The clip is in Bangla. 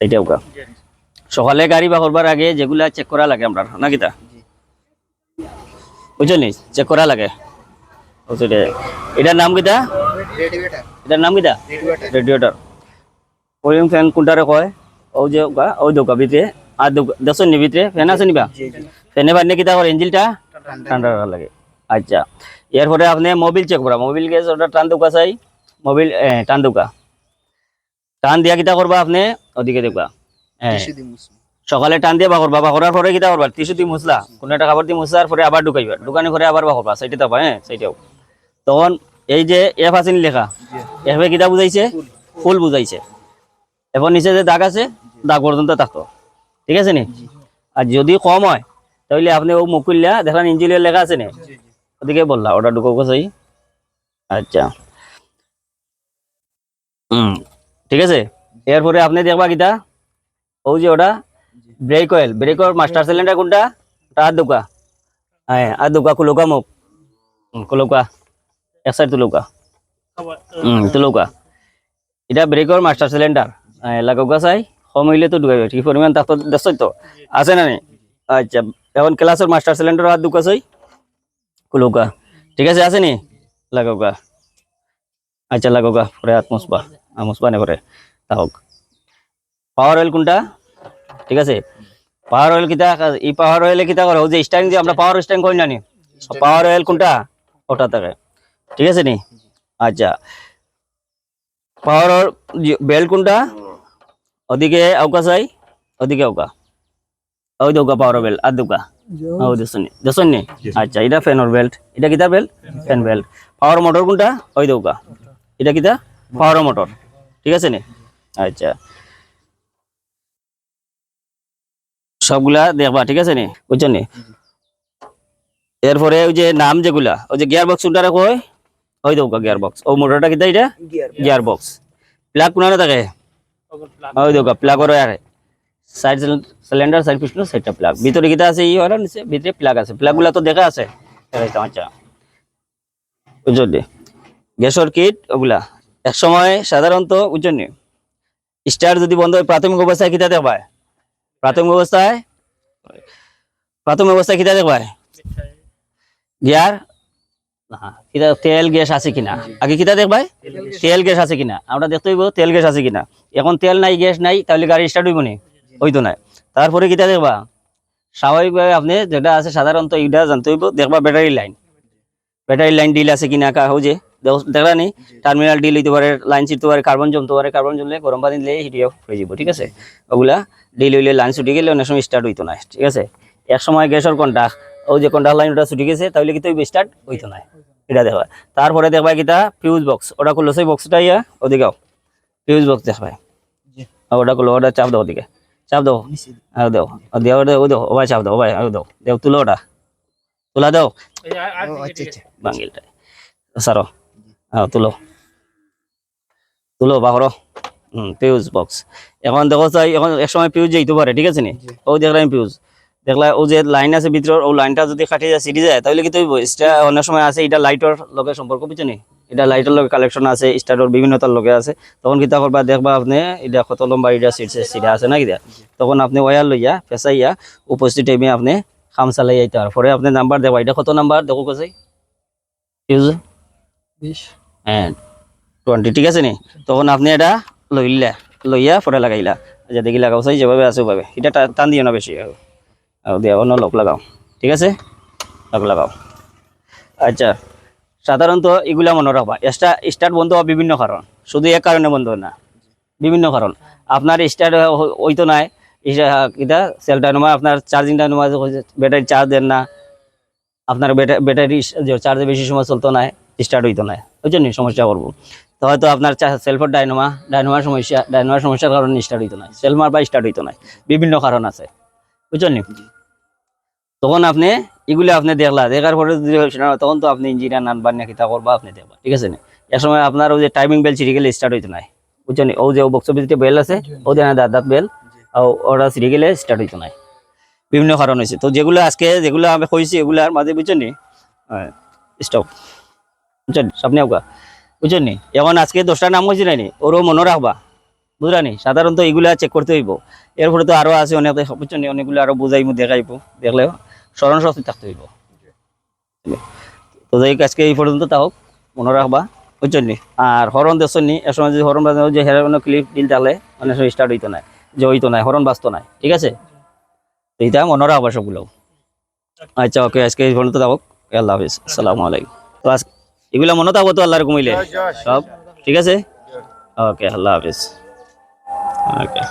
এইটা ওকা সকালে গাড়ি বা করবার আগে যেগুলা চেক করা লাগে আমরা না কিতা বুঝছেন চেক করা লাগে এটার নাম কিতা এটার নাম কিতা রেডিয়েটর কুলিং ফ্যান কোনটারে কয় ও যে ওই দোকা ভিতরে আর দেখছেন নি ভিতরে ফ্যান আছে নিবা ফ্যানে বাড়লে কিতা করে ইঞ্জিনটা ঠান্ডা লাগে আচ্ছা এরপরে আপনি মোবিল চেক করা মোবিল গ্যাস ওটা টান দোকা চাই মোবিল টান দোকা টান দিয়া কিতা করবা আপনি ওদিকে দেখবা হ্যাঁ সকালে টান দিয়ে বাকরবা বাকরার পরে কিতা করবা টিস্যু দিয়ে মুছলা কোনো একটা খাবার দিয়ে মুছলার পরে আবার ঢুকাইবা ঢুকানোর পরে আবার বাকরবা সেইটা তাপা হ্যাঁ সেইটাও তখন এই যে এফ আছে লেখা এফে কিতা বুঝাইছে ফুল বুঝাইছে এখন নিচে যে দাগ আছে দাগ পর্যন্ত থাকতো ঠিক আছে নি আর যদি কম হয় তাহলে আপনি ও মুকুল্লা দেখলেন ইঞ্জিনিয়ার লেখা আছে নি ওদিকে বললা ওটা ঢুকাবো চাই আচ্ছা ঠিক আছে এরপরে আপনি দেখবা কিতা ও যে ওটা ব্রেক অয়েল মাস্টার সিলিন্ডার কোনটা আর দোকা হ্যাঁ আর দোকা কুলোকা মুখ কুলোকা এক সাইড তুলোকা তুলোকা এটা ব্রেকর মাস্টার সিলিন্ডার লাগোকা চাই কম হইলে তো ঢুকাইবে ঠিক পরিমাণ তার তো দেখছই তো আছে না আচ্ছা এখন ক্লাসের মাস্টার সিলিন্ডার আর দোকা চাই কুলোকা ঠিক আছে নি লাগোকা আচ্ছা লাগোকা পরে মুসবা নে পরে তা হোক পাওয়ার অয়েল কোনটা ঠিক আছে পাওয়ার অয়েল কিতা এই পাওয়ার অয়েলে কিতা করে যে স্ট্যান্ড দিয়ে আমরা পাওয়ার স্ট্যান্ড করি না নি পাওয়ার অয়েল কোনটা ওটা থাকে ঠিক আছে নি আচ্ছা পাওয়ার বেল্ট কোনটা ওদিকে আউকা চাই ওদিকে আউকা ওই দৌকা পাওয়ার বেল্ট আর দৌকা ও দেখুন নি আচ্ছা এটা ফ্যানের বেল্ট এটা কিতা বেল্ট ফ্যান বেল্ট পাওয়ার মোটর কোনটা ওই দৌকা এটা কিতা পাওয়ার মোটর ঠিক আছে নি আচ্ছা সবগুলা দেখবা ঠিক আছে নি বুঝছেন নি এরপরে ওই যে নাম যেগুলা ওই যে গিয়ার বক্স কোনটা কয় ওই দৌকা গিয়ার বক্স ও মোটরটা কিতা এটা গিয়ার বক্স প্লাগ কোনা থাকে ওই দৌকা প্লাগর আর সাইড সিলিন্ডার সাইড পিস্টন সাইডটা প্লাগ ভিতরে কিতা আছে ই হলো নিচে ভিতরে প্লাগ আছে প্লাগগুলা তো দেখা আছে আচ্ছা বুঝছেন গ্যাসের কিট ওগুলা এক সময় সাধারণত বুঝছেন নি স্টার যদি বন্ধ হয় প্রাথমিক অবস্থায় কিতা দেখবায় প্রাথমিক অবস্থায় কিতা দেখবায় গিয়ার কিতা তেল গ্যাস আছে কিনা আগে কিতা দেখবাই তেল গ্যাস আছে কিনা আমরা দেখতে হইব তেল গ্যাস আছে কিনা এখন তেল নাই গ্যাস নাই তাহলে গাড়ি স্টার্ট হইব নি হইতো না তারপরে কিতা দেখবা স্বাভাবিকভাবে আপনি যেটা আছে সাধারণত এইটা জানতে হইব দেখবা ব্যাটারি লাইন ডিল আছে কিনা যে দেখলা নি টার্মিনাল ডিল হইতে পারে লাইন ছিটতে পারে কার্বন জমলে গরম পানি দিলে হিটিয়ে হয়ে যাব ঠিক আছে ওগুলা ডিল হইলে লাইন ছুটি গেলে অনেক সময় স্টার্ট হইতো না ঠিক আছে এক সময় গ্যাসের কন্টাক্ট ও যে কন্টাক্ট লাইন ওটা ছুটি গেছে তাহলে কিন্তু স্টার্ট হইতো না এটা দেখবা তারপরে দেখবা কিতা ফিউজ বক্স ওটা করলো সেই বক্সটা ইয়া ওদিকেও ফিউজ বক্স দেখবা ওটা করলো ওটা চাপ দাও ওদিকে চাপ দাও দাও দাও ভাই চাপ দাও ভাই দাও তুলো ওটা তুলা দাও বাঙ্গিলটা সারো তুলো বাহর ফিউজ বক্স এখন দেখো চাই এখন এক সময় ফিউজ যেতে পারে ঠিক আছে নি ও দেখলাম ফিউজ দেখলা ও যে লাইন আছে ভিতর ও লাইনটা যদি কাটি যায় সিটি যায় তাহলে কি তৈব এটা অনেক সময় আছে এটা লাইটের লগে সম্পর্ক বুঝছো নি এটা লাইটের লগে কালেকশন আছে স্টারের বিভিন্নতার লগে আছে তখন কিতা করবা দেখবা আপনি এটা কত লম্বা এটা সিটে আছে না কিতা তখন আপনি ওয়্যার লইয়া ফেসাইয়া উপস্থিত টাইমে আপনি কাম চালাই যাইতে আর পরে আপনি নাম্বার দেখবা এটা কত নাম্বার দেখো কাছে ফিউজ 20 হ্যাঁ 20 ঠিক আছে নি তখন আপনি এটা লইয়া পরে লাগাইলা আচ্ছা দেখি লাগাও চাই যেভাবে আছে ওভাবে এটা টান দিও না বেশি দিয়ে অন্য লক লাগাও ঠিক আছে লক লাগাও আচ্ছা সাধারণত এগুলা মনে রাখবা স্টার্ট বন্ধ হওয়া বিভিন্ন কারণ শুধু এক কারণে বন্ধ হয় না বিভিন্ন কারণ আপনার স্টার্ট হইতো নাই এটা সেল ডাইনামো আপনার চার্জিং ডাইনামো ব্যাটারি চার্জ দেন না আপনার ব্যাটারি চার্জে বেশি সময় চলতো না স্টার্ট হইতো না বুঝছেন সমস্যা করবো তো হয়তো আপনার সেলফর ডাইনামার সমস্যার কারণে স্টার্ট হইতো না সেলমার বা স্টার্ট হইতো না বিভিন্ন কারণ আছে বুঝছেন তখন আপনি এগুলো আপনি দেখার পরে যদি তখন তো আপনি ইঞ্জিনিয়ার নানবার না কিতা করবা আপনি দেখবা ঠিক আছে না এর সময় আপনার ওই যে টাইমিং বেল ছিঁড়ে গেলে স্টার্ট হইতো না বুঝছেন ও যে বক্সের ভিতরে বেল আছে ও দেনা দাঁত বেল ওটা ছিঁড়ে গেলে স্টার্ট হইতো না বিভিন্ন কারণ হয়েছে তো যেগুলো আমি কইছি এগুলার মাঝে বুঝছেন স্টপ বুঝছেন সামনে বুঝছেন এখন আজকে 10টা নাম হয়েছে নাইনি ওরও মনে রাখবা বুঝলানি সাধারণত এগুলা চেক করতে হইব। এরপরে তো আরো আছে অনেক, বুঝছেন নি, অনেকগুলো আরো বুঝাইবো দেখাইবো, দেখলে স্মরণ শক্তি থাকতে হইব। তো যাই হোক, আজকে এই পর্যন্ত তাও মনে রাখবা, বুঝছেন নি। আর হরণ দেখছেন নি, এক সময় যদি হরণ বাজানো যে হেরানো ক্লিপ দিল তাহলে মানে স্টার্ট হইতো না, যে হইতো না, হরণ বাজতো না, ঠিক আছে। তো এইটা মনে রাখবা সবগুলো। আচ্ছা ওকে, আজকে এই পর্যন্ত তাও, আল্লাহ হাফিজ, আসসালামু আলাইকুম। তো এগুলা মনে থাকবো তো আল্লাহর কমিলে সব, ঠিক আছে। ওকে, আল্লাহ হাফিজ। ওকে।